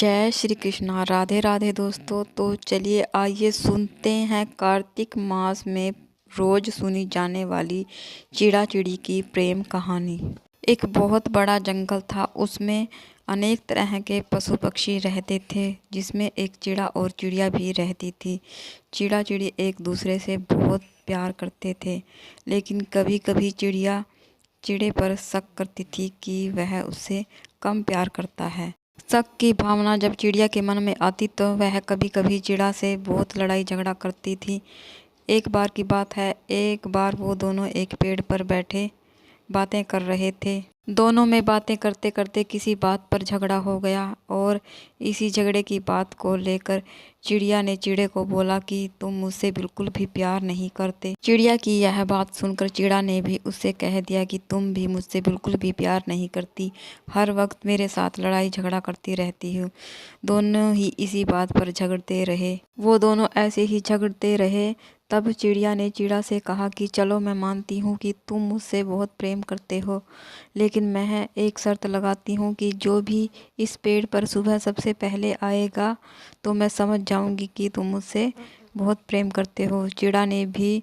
जय श्री कृष्णा। राधे राधे दोस्तों। तो चलिए आइए सुनते हैं कार्तिक मास में रोज सुनी जाने वाली चिड़ा चिड़ी की प्रेम कहानी। एक बहुत बड़ा जंगल था, उसमें अनेक तरह के पशु पक्षी रहते थे, जिसमें एक चिड़ा और चिड़िया भी रहती थी। चिड़ा चिड़ी एक दूसरे से बहुत प्यार करते थे, लेकिन कभी कभी चिड़िया चिड़े पर शक करती थी कि वह उससे कम प्यार करता है। शक की भावना जब चिड़िया के मन में आती तो वह कभी कभी चिड़ा से बहुत लड़ाई झगड़ा करती थी। एक बार की बात है, एक बार वो दोनों एक पेड़ पर बैठे बातें कर रहे थे। दोनों में बातें करते करते किसी बात पर झगड़ा हो गया और इसी झगड़े की बात को लेकर चिड़िया ने चिड़े को बोला कि तुम मुझसे बिल्कुल भी प्यार नहीं करते। चिड़िया की यह बात सुनकर चिड़ा ने भी उससे कह दिया कि तुम भी मुझसे बिल्कुल भी प्यार नहीं करती, हर वक्त मेरे साथ लड़ाई झगड़ा करती रहती हो। दोनों ही इसी बात पर झगड़ते रहे। वो दोनों ऐसे ही झगड़ते रहे। तब चिड़िया ने चिड़ा से कहा कि चलो, मैं मानती हूँ कि तुम मुझसे बहुत प्रेम करते हो, लेकिन मैं एक शर्त लगाती हूँ कि जो भी इस पेड़ पर सुबह सबसे पहले आएगा तो मैं समझ जाऊँगी कि तुम मुझसे बहुत प्रेम करते हो। चिड़ा ने भी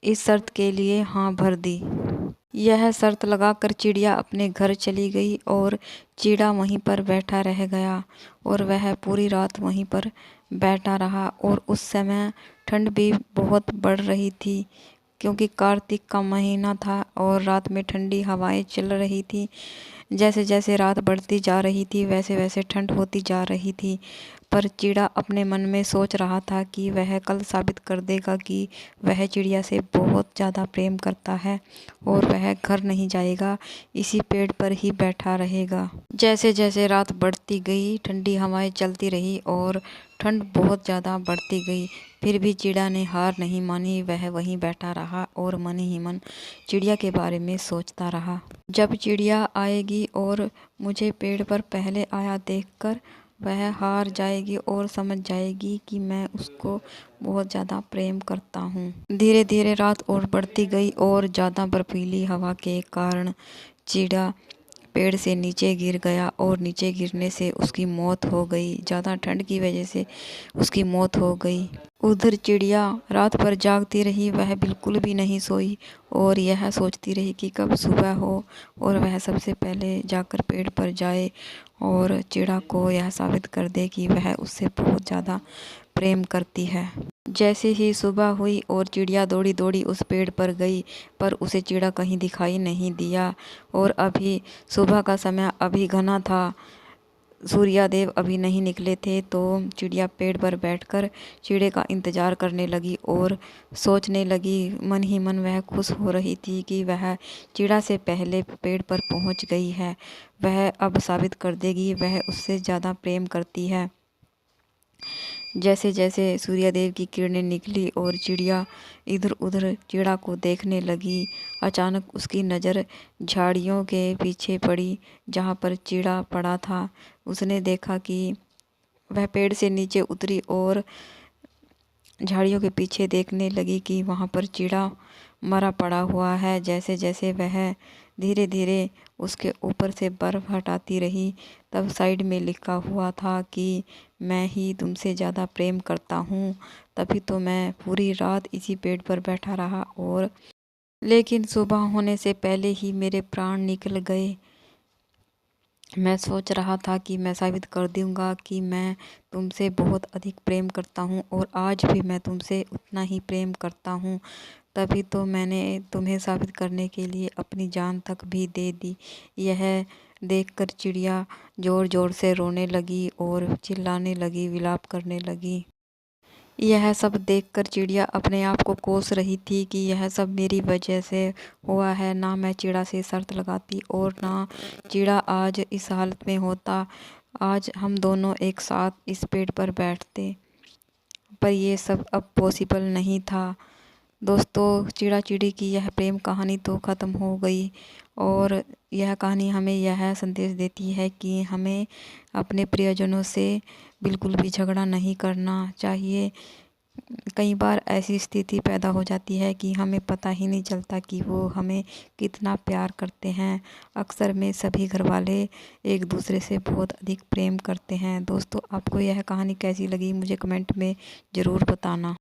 इस शर्त के लिए हाँ भर दी। यह शर्त लगाकर चिड़िया अपने घर चली गई और चिड़ा वहीं पर बैठा रह गया और वह पूरी रात वहीं पर बैठा रहा। और उस समय ठंड भी बहुत बढ़ रही थी, क्योंकि कार्तिक का महीना था और रात में ठंडी हवाएं चल रही थी। जैसे जैसे रात बढ़ती जा रही थी वैसे वैसे ठंड होती जा रही थी। पर चिड़ा अपने मन में सोच रहा था कि वह कल साबित कर देगा कि वह चिड़िया से बहुत ज़्यादा प्रेम करता है और वह घर नहीं जाएगा, इसी पेड़ पर ही बैठा रहेगा। जैसे जैसे रात बढ़ती गई ठंडी हवाएं चलती रही और ठंड बहुत ज़्यादा बढ़ती गई, फिर भी चिड़ा ने हार नहीं मानी। वह वहीं बैठा रहा और मन ही मन चिड़िया के बारे में सोचता रहा। जब चिड़िया आएगी और मुझे पेड़ पर पहले आया देखकर वह हार जाएगी और समझ जाएगी कि मैं उसको बहुत ज़्यादा प्रेम करता हूँ। धीरे धीरे रात और बढ़ती गई और ज़्यादा बर्फीली हवा के कारण चिड़ा पेड़ से नीचे गिर गया और नीचे गिरने से उसकी मौत हो गई। ज़्यादा ठंड की वजह से उसकी मौत हो गई। उधर चिड़िया रात भर जागती रही, वह बिल्कुल भी नहीं सोई और यह सोचती रही कि कब सुबह हो और वह सबसे पहले जाकर पेड़ पर जाए और चिड़ा को यह साबित कर दे कि वह उससे बहुत ज़्यादा प्रेम करती है। जैसे ही सुबह हुई और चिड़िया दौड़ी दौड़ी उस पेड़ पर गई, पर उसे चिड़ा कहीं दिखाई नहीं दिया। और अभी सुबह का समय अभी घना था, सूर्यदेव अभी नहीं निकले थे। तो चिड़िया पेड़ पर बैठकर चिड़े का इंतज़ार करने लगी और सोचने लगी। मन ही मन वह खुश हो रही थी कि वह चिड़ा से पहले पेड़ पर पहुंच गई है। वह अब साबित कर देगी वह उससे ज़्यादा प्रेम करती है। जैसे जैसे सूर्यदेव की किरणें निकली और चिड़िया इधर उधर चिड़ा को देखने लगी, अचानक उसकी नज़र झाड़ियों के पीछे पड़ी जहाँ पर चिड़ा पड़ा था। उसने देखा कि वह पेड़ से नीचे उतरी और झाड़ियों के पीछे देखने लगी कि वहाँ पर चिड़ा मरा पड़ा हुआ है। जैसे जैसे वह धीरे धीरे उसके ऊपर से बर्फ़ हटाती रही, तब साइड में लिखा हुआ था कि मैं ही तुमसे ज़्यादा प्रेम करता हूँ। तभी तो मैं पूरी रात इसी पेड़ पर बैठा रहा और लेकिन सुबह होने से पहले ही मेरे प्राण निकल गए। मैं सोच रहा था कि मैं साबित कर दूंगा कि मैं तुमसे बहुत अधिक प्रेम करता हूँ और आज भी मैं तुमसे उतना ही प्रेम करता हूँ। तभी तो मैंने तुम्हें साबित करने के लिए अपनी जान तक भी दे दी। यह देखकर चिड़िया ज़ोर ज़ोर से रोने लगी और चिल्लाने लगी, विलाप करने लगी। यह सब देखकर चिड़िया अपने आप को कोस रही थी कि यह सब मेरी वजह से हुआ है। ना मैं चिड़ा से शर्त लगाती और ना चिड़ा आज इस हालत में होता। आज हम दोनों एक साथ इस पेड़ पर बैठते, पर ये सब अब पॉसिबल नहीं था। दोस्तों, चिड़ा चिड़ी की यह प्रेम कहानी तो ख़त्म हो गई और यह कहानी हमें यह संदेश देती है कि हमें अपने प्रियजनों से बिल्कुल भी झगड़ा नहीं करना चाहिए। कई बार ऐसी स्थिति पैदा हो जाती है कि हमें पता ही नहीं चलता कि वो हमें कितना प्यार करते हैं। अक्सर में सभी घरवाले एक दूसरे से बहुत अधिक प्रेम करते हैं। दोस्तों, आपको यह कहानी कैसी लगी मुझे कमेंट में ज़रूर बताना।